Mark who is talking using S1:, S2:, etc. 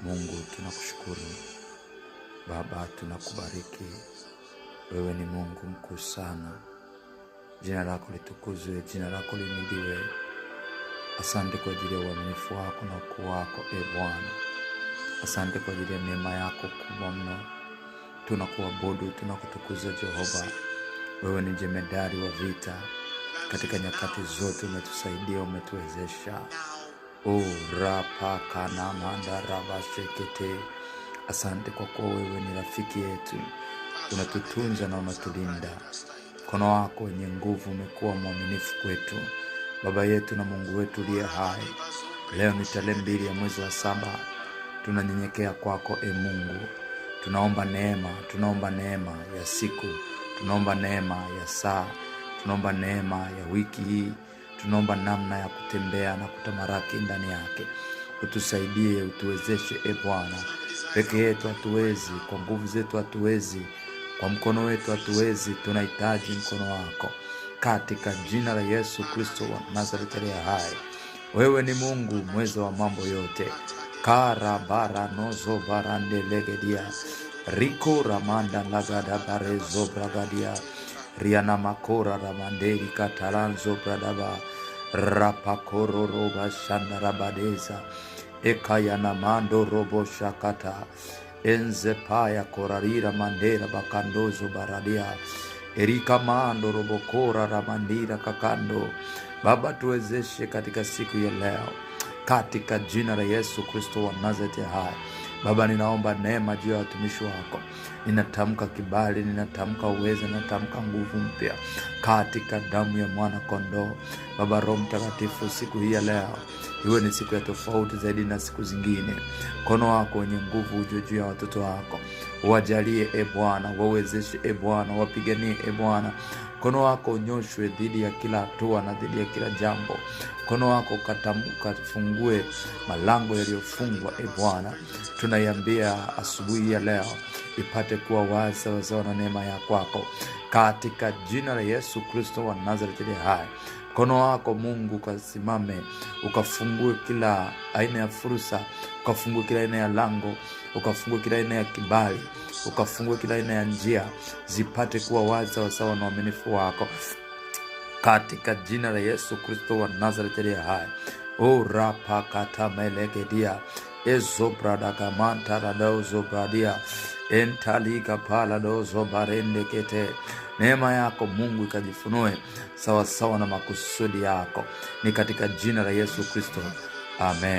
S1: Mungu tunakushukuru. Baba tunakubariki. Wewe ni Mungu mkuu sana. Jina lako litukuzwe, jina lako lihimidiwe. Asante kwa ajili ya uaminifu wako na ukuu wako, Bwana. Asante kwa ajili ya neema yako kubwa mno. Tunakuabudu, tunakutukuza Jehova. Wewe ni jemedari wa vita. Katika nyakati zote umetusaidia, umetuwezesha. Rapa kana manda raba shekete. Asante kwa kuwa wewe ni rafiki yetu. Unatutunza na unatulinda. Mkono wako wenye nguvu umekuwa mwaminifu kwetu. Baba yetu na Mungu wetu uliye hai. Leo ni tarehe 2 ya mwezi wa 7. Tunanyenyekea kwako Mungu. Tunaomba neema ya siku. Tunaomba neema ya saa. Tunaomba neema ya wiki hii. Tunaomba namna ya kutembea na kutamaraki ndani yake. Utusaidie, utuwezeshe Bwana. Peke yetu hatuwezi, kwa nguvu zetu hatuwezi, kwa mkono wetu hatuwezi. Tunahitaji mkono wako. Katika jina la Yesu Kristo wa Nazareti aliye hai. Wewe ni Mungu mweza wa mambo yote. Karabara nozo barande legedia. Riko ramanda lagada barezo bragadia. Riana makora ramanderi katalanzo bradaba. Rapakoro roba shandarabadeza. Ekayana mando robo shakata. Enzepaya korarira mandera bakandozo baradia. Erika mando robo kora ramandira kakando. Baba tuwezeshe katika siku ya leo. Katika jina la Yesu Kristo wa Nazareti hai. Baba ninaomba neema juu ya watumishi wako. Ninatamka kibali, ninatamka uwezo, ninatamka nguvu mpya. Katika damu ya mwana kondoo. Baba Roho Mtakatifu siku hii ya leo. Iwe ni siku ya tofauti zaidi na siku zingine. Mkono wako wenye nguvu uje juu ya watoto wako. Wajalie Bwana, wawezeshe Bwana, wapiganie Bwana. Mkono wako unyoshwe dhidi ya kila hatua na dhidi ya kila jambo. Mkono wako kafungue malango yaliyofungwa Bwana. Tunaiambia asubuhi ya leo ipate kuwa wazi sawa na neema ya kwako. Katika jina la Yesu Kristo wa Nazareti aliye hai. Mkono wako Mungu kasimame, ukafungue kila aina ya fursa, ukafungue kila aina ya lango, ukafungue kila aina ya kibali, ukafungue kila aina ya njia, zipate kuwa wazi sawa na uaminifu wako. Katika jina la Yesu Kristo wa Nazareti aliye hai. Rapa kata melegedia. Ezobradaka manta radozo bradia. Entaliga pala dozo barende kete. Neema yako Mungu ikajifunue sawa na makusudi yako. Ni katika jina la Yesu Kristo. Amen.